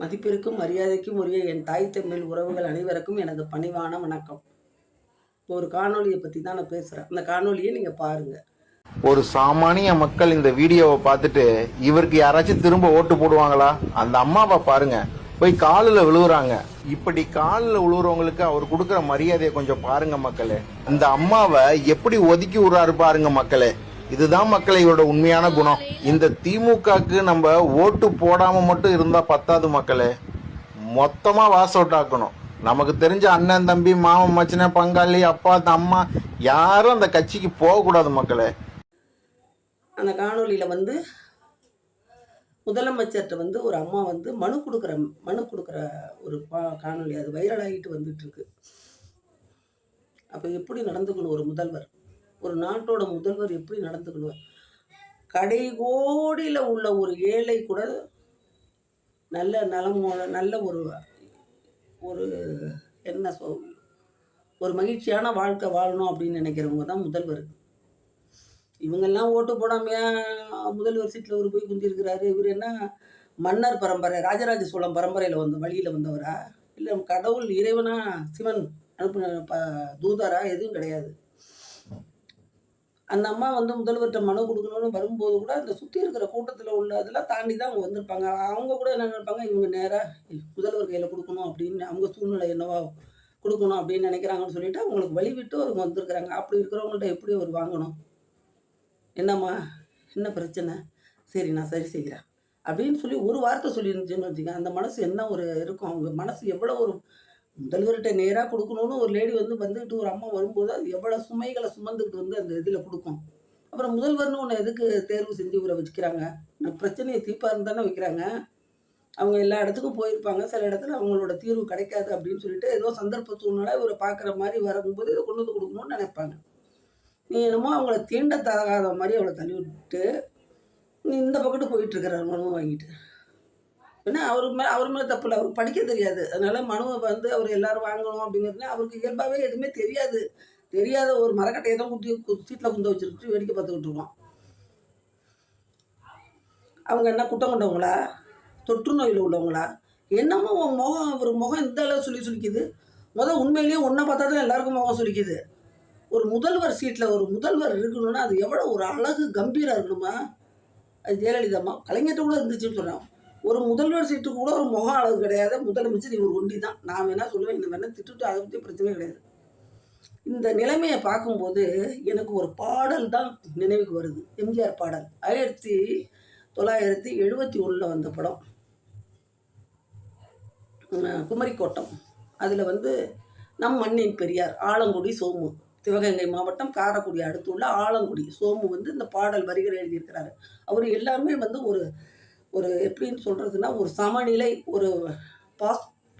மதிப்பிற்கும் மரியாதைக்கும் உரிய என் தாய் தமிழ் உறவுகள் அனைவருக்கும் எனது பணிவான வணக்கம். ஒரு காணொலியை பற்றி தான் நான் பேசுகிறேன். அந்த காணொலியை நீங்கள் பாருங்கள். ஒரு சாமானிய மக்கள் இந்த வீடியோவை பார்த்துட்டு இவருக்கு யாராச்சும் திரும்ப ஓட்டு போடுவாங்களா? அந்த அம்மாவை பாருங்க, போய் காலில் விழுவுறாங்க. இப்படி காலில் விழுவுறவங்களுக்கு அவர் கொடுக்குற மரியாதையை கொஞ்சம் பாருங்க மக்களே. இந்த அம்மாவை எப்படி ஒதுக்கி விடுறாரு பாருங்க மக்களே. இதுதான் மக்களை இவரோட உண்மையான குணம். இந்த திமுகக்கு நம்ம ஓட்டு போடாம மட்டும் இருந்தா பத்தாது மக்களே, மொத்தமா வாஸ் அவுட் ஆக்கணும். நமக்கு தெரிஞ்ச அண்ணன் தம்பி மாமன் மச்சின பங்காளி அப்பா அம்மா யாரும் அந்த கட்சிக்கு போக கூடாது மக்களே. அந்த காணொலியில முதலமைச்சர்கிட்ட ஒரு அம்மா மனு கொடுக்குற ஒரு காணொலி, அது வைரல் ஆகிட்டு வந்துட்டு இருக்கு. அப்ப எப்படி நடந்துக்கணும் ஒரு முதல்வர், ஒரு நாட்டோட முதல்வர் எப்படி நடந்துக்கணும்? கடைகோடியில் உள்ள ஒரு ஏழை கூட நல்ல நலமோட நல்ல ஒரு என்ன ஒரு மகிழ்ச்சியான வாழ்க்கை வாழணும் அப்படின்னு நினைக்கிறவங்க தான் முதல்வர். இவங்கெல்லாம் ஓட்டு போடாமையா முதல்வர் சீட்டில் ஒரு போய் குந்திருக்கிறாரு. இவர் என்ன மன்னர் பரம்பரை, ராஜராஜ சோழன் பரம்பரையில் வழியில் வந்தவரா? இல்லை கடவுள் இறைவனா, சிவன் அனுப்பின தூதரா? எதுவும் கிடையாது. அந்த அம்மா முதல்வர்கிட்ட மனு கொடுக்கணும்னு வரும்போது கூட அந்த சுற்றி இருக்கிற கூட்டத்தில் உள்ள அதெல்லாம் தாண்டி தான் அவங்க வந்திருப்பாங்க. அவங்க கூட என்ன நினைப்பாங்க, இவங்க நேராக முதல்வர் கையில் கொடுக்கணும் அப்படின்னு, அவங்க சூழ்நிலை என்னவா கொடுக்கணும் அப்படின்னு நினைக்கிறாங்கன்னு சொல்லிட்டு அவங்களுக்கு வழிவிட்டு அவங்க வந்திருக்கிறாங்க. அப்படி இருக்கிறவங்கள்ட்ட எப்படி அவர் வாங்கணும்? என்னம்மா என்ன பிரச்சனை, சரி நான் சரி செய்கிறேன் அப்படின்னு சொல்லி ஒரு வார்த்தை சொல்லியிருந்துச்சுன்னு வச்சுக்கோங்க, அந்த மனசு என்ன இருக்கும், அவங்க மனசு எவ்வளோ ஒரு முதல்வர்கிட்ட நேராக கொடுக்கணும்னு ஒரு லேடி வந்துட்டு ஒரு அம்மா வரும்போது அது எவ்வளோ சுமைகளை சுமந்துக்கிட்டு அந்த இதில் கொடுக்கும். அப்புறம் முதல்வர்னு ஒன்று எதுக்கு தேர்வு செஞ்சு இவரை வச்சுக்கிறாங்க? பிரச்சனையை தீர்ப்பாருன்னு தானே வைக்கிறாங்க. அவங்க எல்லா இடத்துக்கும் போயிருப்பாங்க, சில இடத்துல அவங்களோட தீர்வு கிடைக்காது அப்படின்னு சொல்லிட்டு ஏதோ சந்தர்ப்ப சூழ்நிலை இவரை பார்க்குற மாதிரி வரும்போது இதை கொண்டு கொடுக்கணும்னு நினைப்பாங்க. நீ என்னமோ அவங்கள தீண்ட தகாத மாதிரி அவளை தள்ளி விட்டுட்டு நீ இந்த பக்கத்து போயிட்டு இருக்கிற மனுவை வாங்கிட்டு. ஏன்னா அவர் மேலே தப்பு இல்லை, அவருக்கு படிக்க தெரியாது. அதனால மனுவை அவர் எல்லாரும் வாங்கணும் அப்படிங்கிறது அவருக்கு இயல்பாகவே எதுவுமே தெரியாத ஒரு மரக்கட்டையை தான் சீட்டில் குந்த வச்சுட்டு வேடிக்கை பார்த்துக்கிட்டு இருக்கோம். அவங்க என்ன குட்டம் கொண்டவங்களா, தொற்று நோயில் உள்ளவங்களா? என்னமோ ஒரு முகம் இந்த அளவு சொல்லிக்குது. உண்மையிலேயே ஒன்றை பார்த்தா தான் எல்லாருக்கும் முகம் சொல்லிக்குது. ஒரு முதல்வர் சீட்டில் ஒரு முதல்வர் இருக்கணும்னா அது எவ்வளோ ஒரு அழகு கம்பீரம் இருக்கணுமா? அது ஜெயலலிதாம்மா, கலைஞர்கிட்ட கூட இருந்துச்சுன்னு சொன்னோம். ஒரு முதல்வர் சீட்டுக்கு கூட ஒரு முகம் அழகு கிடையாது. முதலமைச்சர் இவர் ஒண்டி தான். நான் வேணா சொல்லுவேன், இந்த வேணா திட்டுட்டு அதை பற்றி பிரச்சனை கிடையாது. இந்த நிலைமையை பார்க்கும்போது எனக்கு ஒரு பாடல் தான் நினைவுக்கு வருது. எம்ஜிஆர் பாடல், 1971 வந்த படம், குமரிக்கோட்டம். அதில் நம் மண்ணின் பெரியார் ஆலங்குடி சோமு, சிவகங்கை மாவட்டம் காரைக்குடி அடுத்துள்ள ஆலங்குடி சோமு இந்த பாடல் வரிகளை எழுதியிருக்கிறாரு. அவர் எல்லாமே ஒரு எப்படின்னு சொல்கிறதுனா ஒரு சமநிலை, ஒரு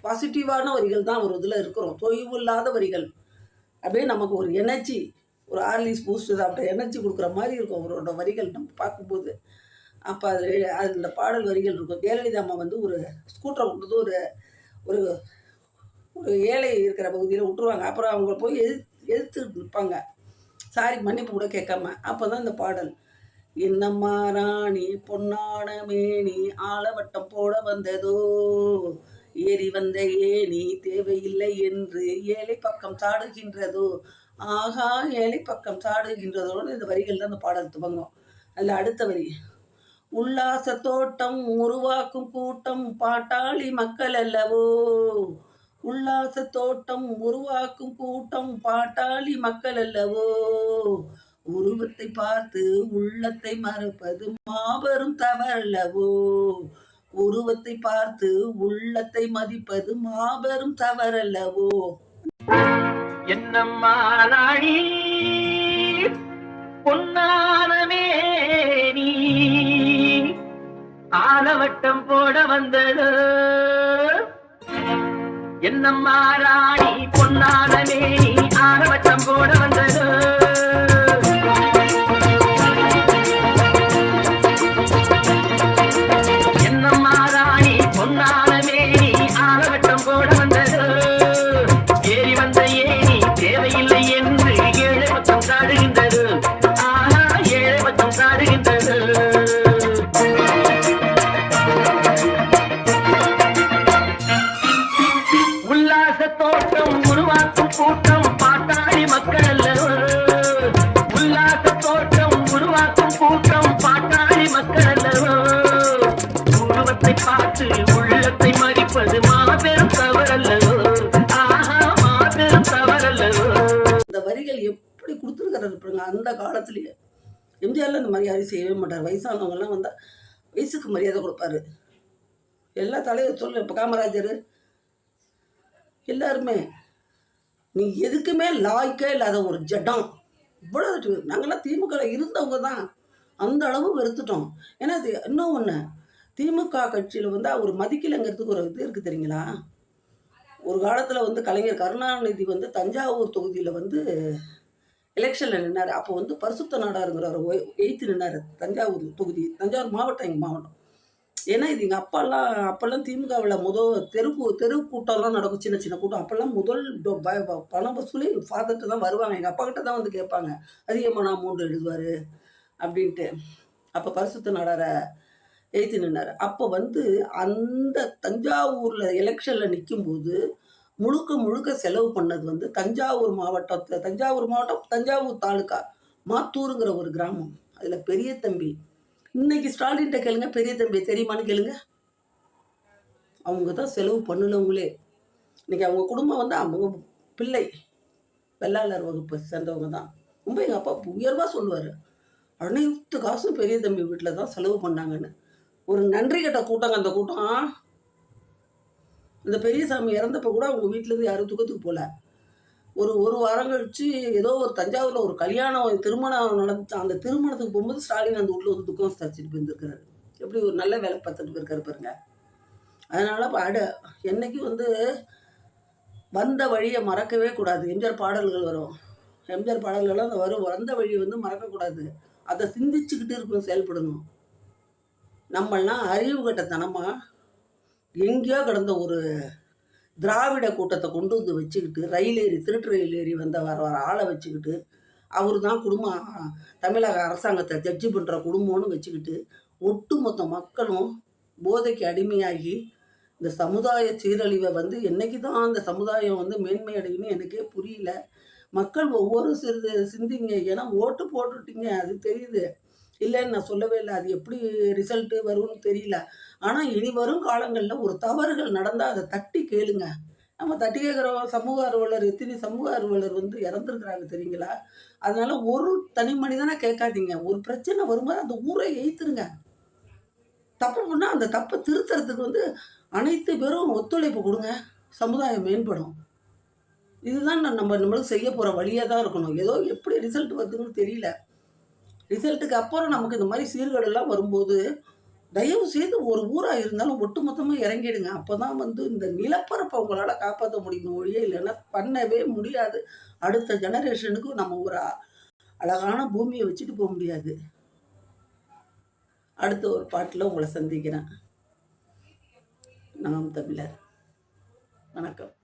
பாசிட்டிவான வரிகள் தான் ஒரு இதில் இருக்கிறோம். தொய்வு இல்லாத வரிகள். அப்படியே நமக்கு ஒரு எனர்ஜி, ஒரு ஆர்லிஸ் பூஸ்ட் சாப்பிட்ட எனர்ஜி கொடுக்குற மாதிரி இருக்கும் அவரோட வரிகள் நம்ம பார்க்கும்போது. அப்போ அது இந்த பாடல் வரிகள் இருக்கும். ஜெயலலிதா அம்மா ஒரு ஸ்கூட்டரை விட்டுறது ஒரு ஒரு ஏழை இருக்கிற பகுதியில் விட்டுருவாங்க. அப்புறம் அவங்க போய் எதிர்த்து நிற்பாங்க, சாரி மன்னிப்பு கூட கேட்காம. அப்போ தான் இந்த பாடல், என்னம்மா ராணி பொன்னான மேனி ஆலவட்டம் போட வந்ததோ, ஏறி வந்த ஏனி தேவையில்லை என்று ஏழை பக்கம் சாடுகின்றதோ, ஆகா ஏழை பக்கம் சாடுகின்றதோன்னு இந்த வரிகள் தான் இந்த பாடல் துவங்கும். அதில் அடுத்த வரி, உல்லாச தோட்டம் உருவாக்கும் கூட்டம் பாட்டாளி மக்கள் அல்லவோ, உல்லாச தோட்டம் உருவாக்கும் கூட்டம் பாட்டாளி மக்கள் அல்லவோ, உருவத்தை பார்த்து உள்ளத்தை மறுப்பது மாபெரும் தவறல்லவோ, உருவத்தை பார்த்து உள்ளத்தை மதிப்பது மாபெரும் தவறல்லவோ. என்னம்மா ராணி பொன்னானமே நீ ஆலவட்டம் போட வந்தது, என்னம்மா ராணி பொன்னானமே நீ ஆலவட்டம் போட வந்தது, பார்த்து உள்ளத்தை மதிப்பது மாபெரும் தவறல்லவோ, ஆஹா மாபெரும் தவறல்லவோ. இந்த வரிகள் எப்படி கொடுத்துருக்கிறாரு பாருங்க. அந்த காலத்திலேயே எம்ஜிஆர்ல இந்த மாதிரி யாரும் செய்யவே மாட்டார். வயசானவங்கெல்லாம் வந்தால் வயசுக்கு மரியாதை கொடுப்பாரு. எல்லா தலைவர் சொல்லு, இப்போ காமராஜர் எல்லாருமே நீ எதுக்குமே லாய்க்கே இல்லாத ஒரு ஜடம். இவ்வளோ நாங்கள்லாம் திமுக இருந்தவங்க தான் அந்த அளவு வெறுத்துட்டோம். ஏன்னா அது இன்னும் ஒன்று, திமுக கட்சியில் வந்து அவர் மதிக்கலைங்கிறதுக்கு ஒரு இது இருக்குது தெரியுங்களா. ஒரு காலத்தில் வந்து கலைஞர் கருணாநிதி வந்து தஞ்சாவூர் தொகுதியில் வந்து எலெக்ஷனில் நின்னார். அப்போ வந்து பரிசுத்த நாடாருங்கிறவர் எய்த்து நின்னார். தஞ்சாவூர் தொகுதி, தஞ்சாவூர் மாவட்டம், எங்கள் மாவட்டம். ஏன்னா இது எங்கள் அப்போல்லாம் திமுகவில் தெரு கூட்டம்லாம் நடக்கும், சின்ன சின்ன கூட்டம். அப்போல்லாம் பணம் வசூலி ஃபாதர்கிட்ட தான் வருவாங்க, எங்கள் அப்பா கிட்ட தான் வந்து கேட்பாங்க, அதிகமாக நான் அமௌண்ட் எழுதுவார் அப்படின்ட்டு. அப்போ பரிசுத்த நாடாரை எய்த்து நின்னார். அப்போ வந்து அந்த தஞ்சாவூரில் எலெக்ஷனில் நிற்கும்போது முழுக்க செலவு பண்ணது வந்து தஞ்சாவூர் மாவட்டம், தஞ்சாவூர் தாலுக்கா மாத்தூருங்கிற ஒரு கிராமம். அதில் பெரிய தம்பி, இன்னைக்கு ஸ்டாலின்கிட்ட கேளுங்க, பெரிய தம்பி தெரியுமான்னு கேளுங்க. அவங்க தான் செலவு பண்ணலவங்களே. இன்னைக்கு அவங்க குடும்பம் வந்து அவங்க பிள்ளை வெள்ளாளர் வகுப்பை சேர்ந்தவங்க தான். ரொம்ப எங்கள் அப்பா உயர்வாக சொல்லுவார், அனைத்து காசும் பெரிய தம்பி வீட்டில் தான் செலவு பண்ணாங்கன்னு. ஒரு நன்றி கட்ட கூட்டங்க அந்த கூட்டம். இந்த பெரியசாமி இறந்தப்போ கூட அவங்க வீட்டிலேருந்து யாரும் துக்கத்துக்கு போகல. ஒரு வாரம் கழிச்சு ஏதோ ஒரு தஞ்சாவூரில் ஒரு கல்யாணம் திருமணம் நடந்துச்சு. அந்த திருமணத்துக்கு போகும்போது ஸ்டாலின் அந்த வீட்டில் வந்து துக்கம் தரிச்சிட்டு போயிருந்துருக்காரு. எப்படி ஒரு நல்ல வேலை பார்த்துட்டு போயிருக்காரு பாருங்க. அதனால என்னைக்கு வந்து வந்த வழியை மறக்கவே கூடாது. எம்ஜிஆர் பாடல்கள் வரும், எம்ஜிஆர் பாடல்கள்லாம் வந்த வழியை வந்து மறக்கக்கூடாது. அதை சிந்திச்சுக்கிட்டு இருக்கணும், செயல்படணும். நம்மளாம் அறிவு கட்டத்தனமாக எங்கேயோ கிடந்த ஒரு திராவிட கூட்டத்தை கொண்டு வந்து வச்சுக்கிட்டு திருட்டு ரயில் ஏறி வர ஆளை வச்சுக்கிட்டு அவர் தான் குடும்பம், தமிழக அரசாங்கத்தை ஜட்ஜி பண்ணுற குடும்பம்னு வச்சுக்கிட்டு ஒட்டுமொத்த மக்களும் போதைக்கு அடிமையாகி இந்த சமுதாய சீரழிவை வந்து என்னைக்கு தான் அந்த சமுதாயம் வந்து மேன்மை அடையும்னு எனக்கே புரியல. மக்கள் ஒவ்வொரு சிந்திங்க. ஏன்னா ஓட்டு போட்டுட்டீங்க, அது தெரியுது, இல்லைன்னு நான் சொல்லவே இல்லை. அது எப்படி ரிசல்ட்டு வரும்னு தெரியல. ஆனால் இனி வரும் காலங்களில் ஒரு தவறுகள் நடந்தால் அதை தட்டி கேளுங்க. நம்ம தட்டி கேட்குறோம். சமூக ஆர்வலர், எத்தனை சமூக ஆர்வலர் வந்து இறந்துருக்குறாங்க தெரியுங்களா. அதனால ஒரு தனி மனிதனாக கேட்காதீங்க. ஒரு பிரச்சனை வரும்போது அந்த ஊரை எய்த்துருங்க. தப்பு பண்ணால் அந்த தப்பை திருத்துறதுக்கு வந்து அனைத்து பேரும் ஒத்துழைப்பு கொடுங்க, சமுதாயம் மேம்படும். இதுதான் நம்மளுக்கு செய்ய போகிற வழியாக தான் இருக்கணும். ஏதோ எப்படி ரிசல்ட் வருதுன்னு தெரியல. ரிசல்ட்டுக்கு அப்புறம் நமக்கு இந்த மாதிரி சீர்கேடெல்லாம் வரும்போது தயவு செய்து ஒரு ஊராக இருந்தாலும் ஒட்டுமொத்தமாக இறங்கிடுங்க. அப்போ தான் வந்து இந்த நிலப்பரப்பை உங்களால் காப்பாற்ற முடியும் ஒழிய இல்லைன்னா பண்ணவே முடியாது. அடுத்த ஜெனரேஷனுக்கு நம்ம ஒரு அழகான பூமியை வச்சுட்டு போக முடியாது. அடுத்த ஒரு பாட்டில் உங்களை சந்திக்கிறேன். நாம் தமிழர். வணக்கம்.